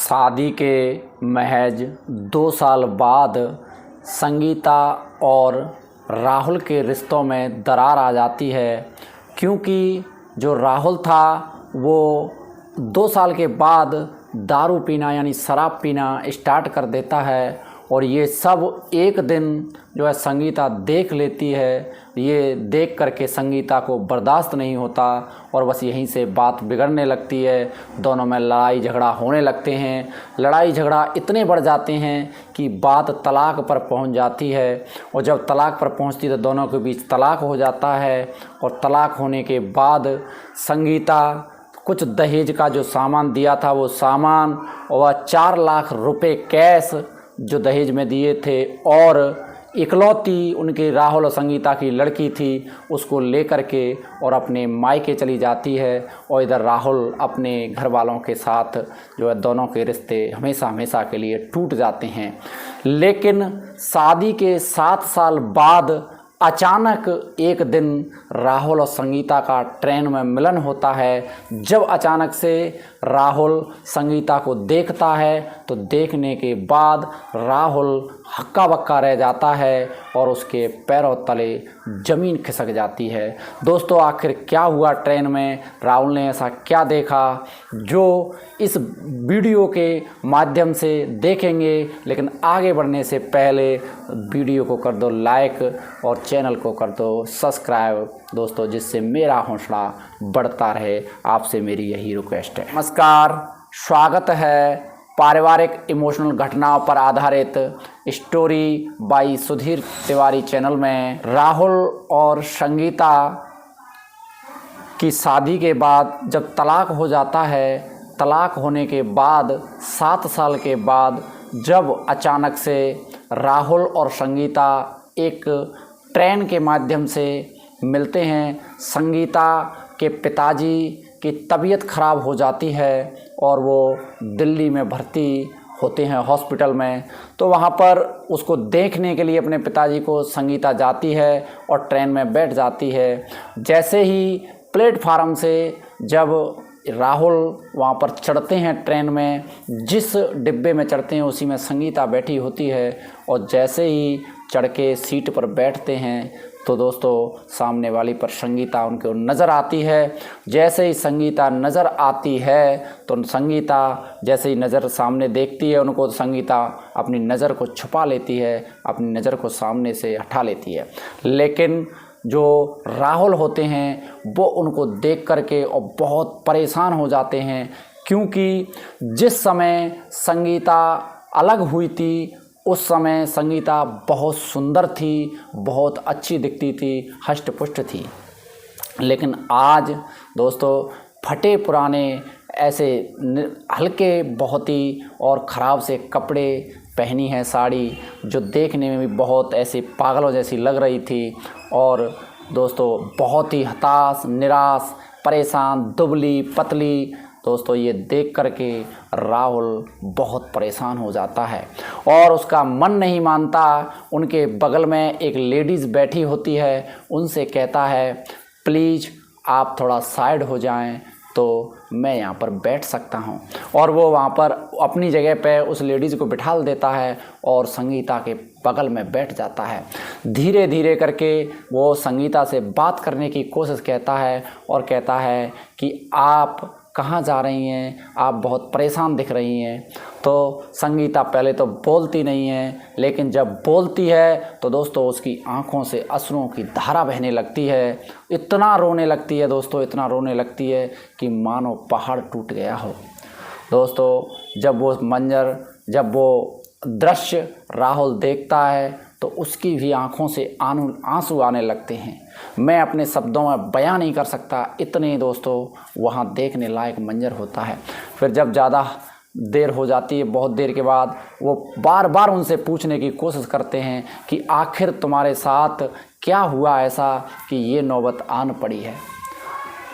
शादी के महज 2 साल बाद संगीता और राहुल के रिश्तों में दरार आ जाती है, क्योंकि जो राहुल था वो 2 साल के बाद दारू पीना यानी शराब पीना स्टार्ट कर देता है। और ये सब एक दिन जो है संगीता देख लेती है। ये देख करके संगीता को बर्दाश्त नहीं होता और बस यहीं से बात बिगड़ने लगती है। दोनों में लड़ाई झगड़ा होने लगते हैं। लड़ाई झगड़ा इतने बढ़ जाते हैं कि बात तलाक पर पहुंच जाती है। और जब तलाक पर पहुंचती तो दोनों के बीच तलाक हो जाता है। और तलाक होने के बाद संगीता कुछ दहेज का जो सामान दिया था वो सामान और 4 लाख रुपए कैश जो दहेज में दिए थे और इकलौती उनके राहुल और संगीता की लड़की थी उसको लेकर के और अपने मायके चली जाती है। और इधर राहुल अपने घर वालों के साथ जो है दोनों के रिश्ते हमेशा हमेशा के लिए टूट जाते हैं। लेकिन शादी के 7 साल बाद अचानक एक दिन राहुल और संगीता का ट्रेन में मिलन होता है। जब अचानक से राहुल संगीता को देखता है तो देखने के बाद राहुल हक्का बक्का रह जाता है और उसके पैरों तले ज़मीन खिसक जाती है। दोस्तों, आखिर क्या हुआ ट्रेन में, राहुल ने ऐसा क्या देखा, जो इस वीडियो के माध्यम से देखेंगे। लेकिन आगे बढ़ने से पहले वीडियो को कर दो लाइक और चैनल को कर दो सब्सक्राइब दोस्तों, जिससे मेरा हौसला बढ़ता रहे। आपसे मेरी यही रिक्वेस्ट है। नमस्कार, स्वागत है पारिवारिक इमोशनल घटनाओं पर आधारित story by Sudhir Tiwari channel में। राहुल और संगीता की शादी के बाद जब तलाक हो जाता है, तलाक होने के बाद 7 साल के बाद जब अचानक से राहुल और संगीता एक ट्रेन के माध्यम से मिलते हैं, संगीता के पिताजी की तबीयत ख़राब हो जाती है और वो दिल्ली में भर्ती होते हैं हॉस्पिटल में। तो वहाँ पर उसको देखने के लिए अपने पिताजी को संगीता जाती है और ट्रेन में बैठ जाती है। जैसे ही प्लेटफार्म से जब राहुल वहाँ पर चढ़ते हैं ट्रेन में, जिस डिब्बे में चढ़ते हैं उसी में संगीता बैठी होती है। और जैसे ही चढ़ के सीट पर बैठते हैं तो दोस्तों सामने वाली पर संगीता उनको नज़र आती है। जैसे ही संगीता नज़र आती है तो संगीता जैसे ही नज़र सामने देखती है उनको, तो संगीता अपनी नज़र को छुपा लेती है, अपनी नज़र को सामने से हटा लेती है। लेकिन जो राहुल होते हैं वो उनको देख करके और बहुत परेशान हो जाते हैं, क्योंकि जिस समय संगीता अलग हुई थी उस समय संगीता बहुत सुंदर थी, बहुत अच्छी दिखती थी, हष्ट पुष्ट थी। लेकिन आज दोस्तों फटे पुराने ऐसे हल्के बहुत ही और ख़राब से कपड़े पहनी है, साड़ी जो देखने में भी बहुत ऐसे पागलों जैसी लग रही थी। और दोस्तों बहुत ही हताश, निराश, परेशान, दुबली पतली। दोस्तों ये देख करके राहुल बहुत परेशान हो जाता है और उसका मन नहीं मानता। उनके बगल में एक लेडीज़ बैठी होती है, उनसे कहता है प्लीज़ आप थोड़ा साइड हो जाएं तो मैं यहाँ पर बैठ सकता हूँ। और वो वहाँ पर अपनी जगह पे उस लेडीज़ को बिठा देता है और संगीता के बगल में बैठ जाता है। धीरे धीरे करके वो संगीता से बात करने की कोशिश कहता है और कहता है कि आप कहाँ जा रही हैं, आप बहुत परेशान दिख रही हैं। तो संगीता पहले तो बोलती नहीं है, लेकिन जब बोलती है तो दोस्तों उसकी आंखों से अश्रुओं की धारा बहने लगती है। इतना रोने लगती है दोस्तों, इतना रोने लगती है कि मानो पहाड़ टूट गया हो। दोस्तों जब वो मंजर, जब वो दृश्य राहुल देखता है तो उसकी भी आंखों से आंसू आने लगते हैं। मैं अपने शब्दों में बयां नहीं कर सकता, इतने दोस्तों वहाँ देखने लायक मंजर होता है। फिर जब ज़्यादा देर हो जाती है, बहुत देर के बाद वो बार बार उनसे पूछने की कोशिश करते हैं कि आखिर तुम्हारे साथ क्या हुआ ऐसा कि ये नौबत आन पड़ी है।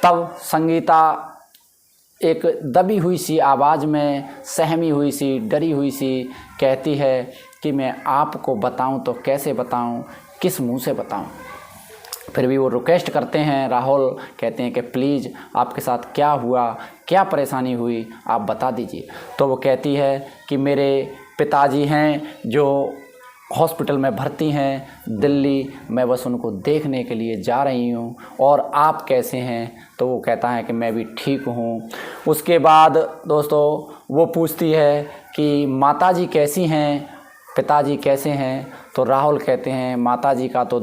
तब संगीता एक दबी हुई सी आवाज़ में, सहमी हुई सी, डरी हुई सी कहती है कि मैं आपको बताऊं तो कैसे बताऊं, किस मुंह से बताऊं। फिर भी वो रिक्वेस्ट करते हैं, राहुल कहते हैं कि प्लीज़ आपके साथ क्या हुआ, क्या परेशानी हुई आप बता दीजिए। तो वो कहती है कि मेरे पिताजी हैं जो हॉस्पिटल में भर्ती हैं दिल्ली, मैं बस उनको देखने के लिए जा रही हूँ, और आप कैसे हैं। तो वो कहता है कि मैं भी ठीक हूँ। उसके बाद दोस्तों वो पूछती है कि माताजी कैसी हैं, पिताजी कैसे हैं। तो राहुल कहते हैं माताजी का तो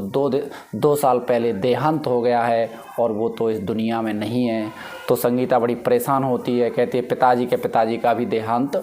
2 साल पहले देहांत हो गया है और वो तो इस दुनिया में नहीं है। तो संगीता बड़ी परेशान होती है, कहती है पिताजी का भी देहांत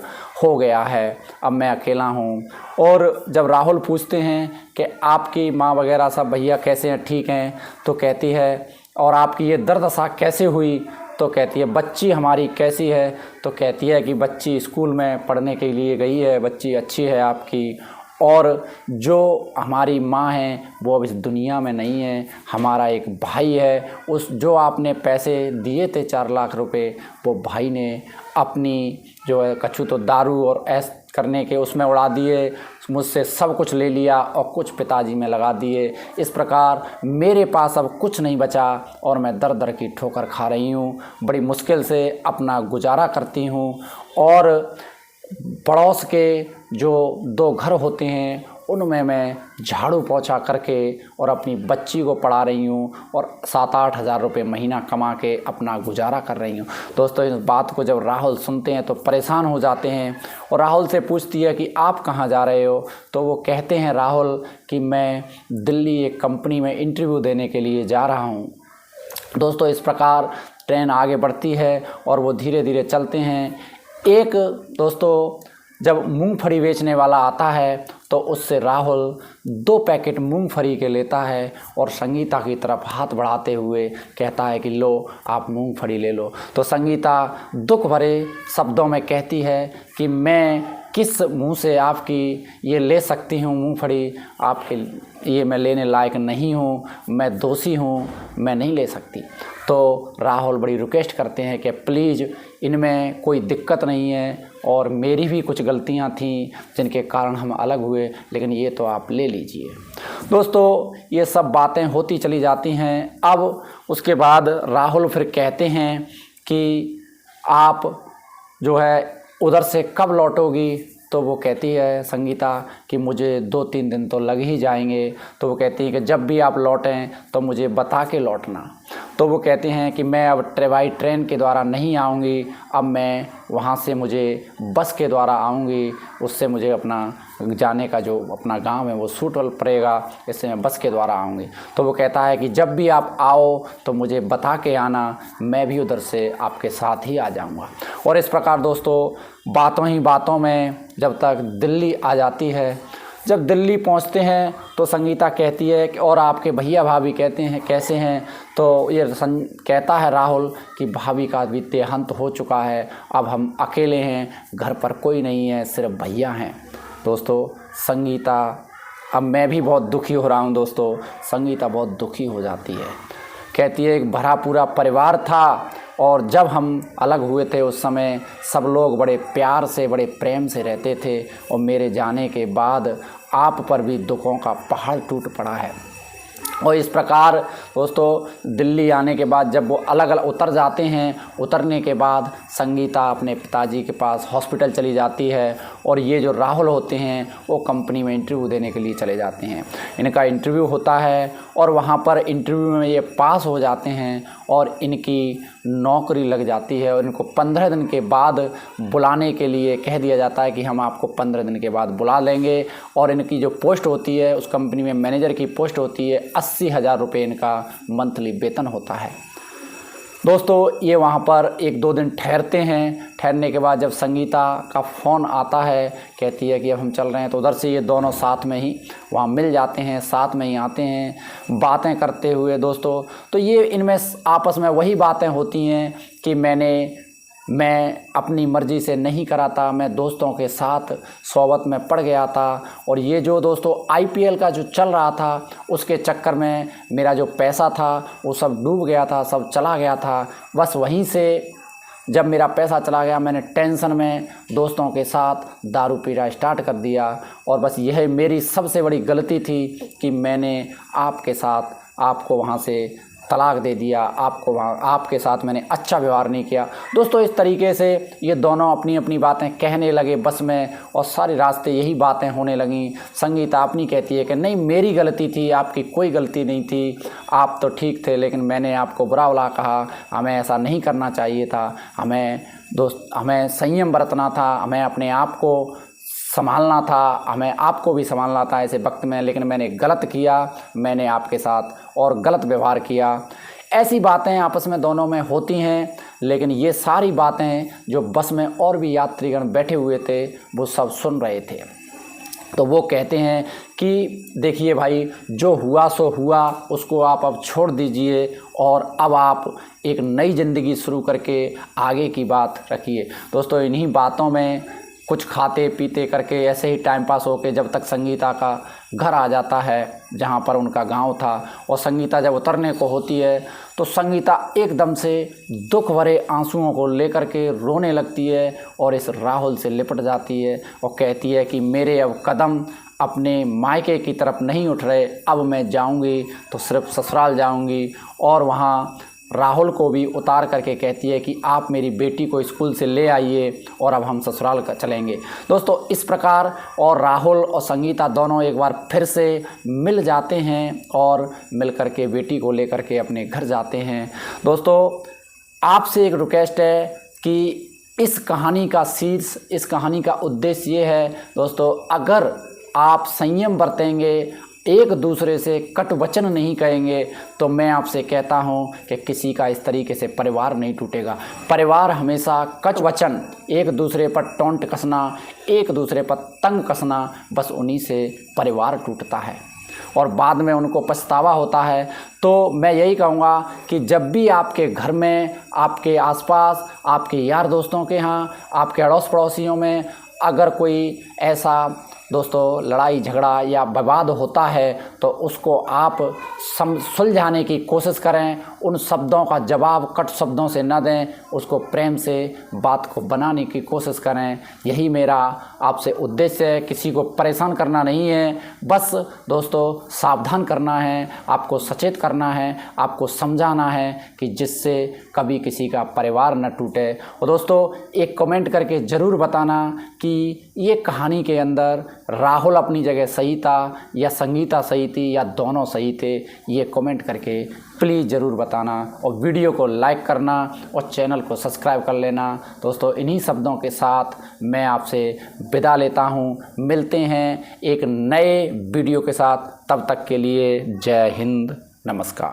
हो गया है, अब मैं अकेला हूँ। और जब राहुल पूछते हैं कि आपकी माँ वगैरह सब भैया कैसे हैं, ठीक हैं, तो कहती है और आपकी ये दुर्दशा कैसे हुई। तो कहती है बच्ची हमारी कैसी है। तो कहती है कि बच्ची स्कूल में पढ़ने के लिए गई है, बच्ची अच्छी है आपकी, और जो हमारी माँ हैं वो अब इस दुनिया में नहीं है। हमारा एक भाई है, उस जो आपने पैसे दिए थे 4 लाख रुपए, वो भाई ने अपनी जो है कछु तो दारू और ऐश करने के उसमें उड़ा दिए, मुझसे सब कुछ ले लिया और कुछ पिताजी में लगा दिए। इस प्रकार मेरे पास अब कुछ नहीं बचा और मैं दर दर की ठोकर खा रही हूँ, बड़ी मुश्किल से अपना गुजारा करती हूँ। और पड़ोस के जो 2 घर होते हैं उनमें मैं झाड़ू पोछा करके और अपनी बच्ची को पढ़ा रही हूँ और 7-8 हज़ार रुपये महीना कमा के अपना गुजारा कर रही हूँ। दोस्तों इस बात को जब राहुल सुनते हैं तो परेशान हो जाते हैं और राहुल से पूछती है कि आप कहाँ जा रहे हो। तो वो कहते हैं राहुल कि मैं दिल्ली एक कंपनी में इंटरव्यू देने के लिए जा रहा हूँ। दोस्तों इस प्रकार ट्रेन आगे बढ़ती है और वो धीरे धीरे चलते हैं। एक दोस्तों जब मूंगफली बेचने वाला आता है तो उससे राहुल 2 पैकेट मूंगफली के लेता है और संगीता की तरफ हाथ बढ़ाते हुए कहता है कि लो आप मूंगफली ले लो। तो संगीता दुख भरे शब्दों में कहती है कि मैं किस मुंह से आपकी ये ले सकती हूँ मूंगफली, आपके ये मैं लेने लायक नहीं हूँ, मैं दोषी हूँ, मैं नहीं ले सकती। तो राहुल बड़ी रिक्वेस्ट करते हैं कि प्लीज़ इनमें कोई दिक्कत नहीं है और मेरी भी कुछ गलतियां थीं जिनके कारण हम अलग हुए, लेकिन ये तो आप ले लीजिए। दोस्तों ये सब बातें होती चली जाती हैं। अब उसके बाद राहुल फिर कहते हैं कि आप जो है उधर से कब लौटोगी। तो वो कहती है संगीता कि मुझे 2-3 दिन तो लग ही जाएंगे। तो वो कहती है कि जब भी आप लौटें तो मुझे बता के लौटना। तो वो कहते हैं कि मैं अब बाई ट्रेन के द्वारा नहीं आऊँगी, अब मैं वहाँ से मुझे बस के द्वारा आऊँगी, उससे मुझे अपना जाने का जो अपना गांव है वो सूटेबल पड़ेगा, इससे मैं बस के द्वारा आऊँगी। तो वो कहता है कि जब भी आप आओ तो मुझे बता के आना, मैं भी उधर से आपके साथ ही आ जाऊँगा। और इस प्रकार दोस्तों बातों ही बातों में जब तक दिल्ली आ जाती है, जब दिल्ली पहुंचते हैं तो संगीता कहती है कि और आपके भैया भाभी कहते हैं कैसे हैं। तो ये कहता है राहुल कि भाभी का भी देहांत हो चुका है, अब हम अकेले हैं, घर पर कोई नहीं है, सिर्फ भैया हैं। दोस्तों संगीता, अब मैं भी बहुत दुखी हो रहा हूँ। दोस्तों संगीता बहुत दुखी हो जाती है, कहती है एक भरा पूरा परिवार था और जब हम अलग हुए थे उस समय सब लोग बड़े प्यार से बड़े प्रेम से रहते थे और मेरे जाने के बाद आप पर भी दुखों का पहाड़ टूट पड़ा है। और इस प्रकार दोस्तों दिल्ली आने के बाद जब वो अलग अलग उतर जाते हैं, उतरने के बाद संगीता अपने पिताजी के पास हॉस्पिटल चली जाती है और ये जो राहुल होते हैं वो कंपनी में इंटरव्यू देने के लिए चले जाते हैं। इनका इंटरव्यू होता है और वहाँ पर इंटरव्यू में ये पास हो जाते हैं और इनकी नौकरी लग जाती है और इनको 15 दिन के बाद बुलाने के लिए कह दिया जाता है कि हम आपको 15 दिन के बाद बुला लेंगे। और इनकी जो पोस्ट होती है उस कंपनी में मैनेजर की पोस्ट होती है, 80,000 रुपये इनका मंथली वेतन होता है। दोस्तों ये वहाँ पर 1-2 दिन ठहरते हैं। ठहरने के बाद जब संगीता का फ़ोन आता है, कहती है कि अब हम चल रहे हैं, तो उधर से ये दोनों साथ में ही वहाँ मिल जाते हैं, साथ में ही आते हैं बातें करते हुए। दोस्तों तो ये इनमें आपस में वही बातें होती हैं कि मैं अपनी मर्ज़ी से नहीं करा था, मैं दोस्तों के साथ सोबत में पड़ गया था और ये जो दोस्तों IPL का जो चल रहा था उसके चक्कर में मेरा जो पैसा था वो सब डूब गया था, सब चला गया था। बस वहीं से जब मेरा पैसा चला गया मैंने टेंशन में दोस्तों के साथ दारू पीना स्टार्ट कर दिया और बस यह मेरी सबसे बड़ी गलती थी कि मैंने आपके साथ आपको वहाँ से तलाक दे दिया, आपको वहाँ आपके साथ मैंने अच्छा व्यवहार नहीं किया। दोस्तों इस तरीके से ये दोनों अपनी अपनी बातें कहने लगे बस में, और सारे रास्ते यही बातें होने लगीं। संगीता अपनी कहती है कि नहीं मेरी गलती थी, आपकी कोई गलती नहीं थी, आप तो ठीक थे, लेकिन मैंने आपको बुरा भला कहा, हमें ऐसा नहीं करना चाहिए था, हमें संयम बरतना था, हमें अपने आप को संभालना था, हमें आपको भी संभालना था ऐसे वक्त में, लेकिन मैंने गलत किया, मैंने आपके साथ और गलत व्यवहार किया। ऐसी बातें आपस में दोनों में होती हैं, लेकिन ये सारी बातें जो बस में और भी यात्रीगण बैठे हुए थे वो सब सुन रहे थे। तो वो कहते हैं कि देखिए भाई, जो हुआ सो हुआ, उसको आप अब छोड़ दीजिए और अब आप एक नई ज़िंदगी शुरू करके आगे की बात रखिए। दोस्तों इन्हीं बातों में कुछ खाते पीते करके ऐसे ही टाइम पास होके जब तक संगीता का घर आ जाता है जहाँ पर उनका गांव था, और संगीता जब उतरने को होती है तो संगीता एकदम से दुख भरे आंसुओं को लेकर के रोने लगती है और इस राहुल से लिपट जाती है और कहती है कि मेरे अब कदम अपने मायके की तरफ नहीं उठ रहे, अब मैं जाऊंगी तो सिर्फ ससुराल जाऊंगी। और वहाँ राहुल को भी उतार करके कहती है कि आप मेरी बेटी को स्कूल से ले आइए और अब हम ससुराल चलेंगे। दोस्तों इस प्रकार और राहुल और संगीता दोनों एक बार फिर से मिल जाते हैं और मिल करके बेटी को लेकर के अपने घर जाते हैं। दोस्तों आपसे एक रिक्वेस्ट है कि इस कहानी का शीर्ष, इस कहानी का उद्देश्य ये है दोस्तों, अगर आप संयम बरतेंगे, एक दूसरे से कट वचन नहीं कहेंगे, तो मैं आपसे कहता हूं कि किसी का इस तरीके से परिवार नहीं टूटेगा। परिवार हमेशा कट वचन, एक दूसरे पर टोंट कसना, एक दूसरे पर तंग कसना, बस उन्हीं से परिवार टूटता है और बाद में उनको पछतावा होता है। तो मैं यही कहूँगा कि जब भी आपके घर में, आपके आसपास, आपके यार दोस्तों के यहाँ, आपके अड़ोस पड़ोसियों में अगर कोई ऐसा दोस्तों लड़ाई झगड़ा या विवाद होता है तो उसको आप सुलझाने की कोशिश करें। उन शब्दों का जवाब कट शब्दों से न दें, उसको प्रेम से बात को बनाने की कोशिश करें। यही मेरा आपसे उद्देश्य है, किसी को परेशान करना नहीं है, बस दोस्तों सावधान करना है, आपको सचेत करना है, आपको समझाना है कि जिससे कभी किसी का परिवार न टूटे। और दोस्तों एक कमेंट करके ज़रूर बताना कि ये कहानी के अंदर राहुल अपनी जगह सही था या संगीता सही थी या दोनों सही थे, ये कमेंट करके प्लीज़ ज़रूर बताना, और वीडियो को लाइक करना और चैनल को सब्सक्राइब कर लेना। दोस्तों इन्हीं शब्दों के साथ मैं आपसे विदा लेता हूँ, मिलते हैं एक नए वीडियो के साथ, तब तक के लिए जय हिंद, नमस्कार।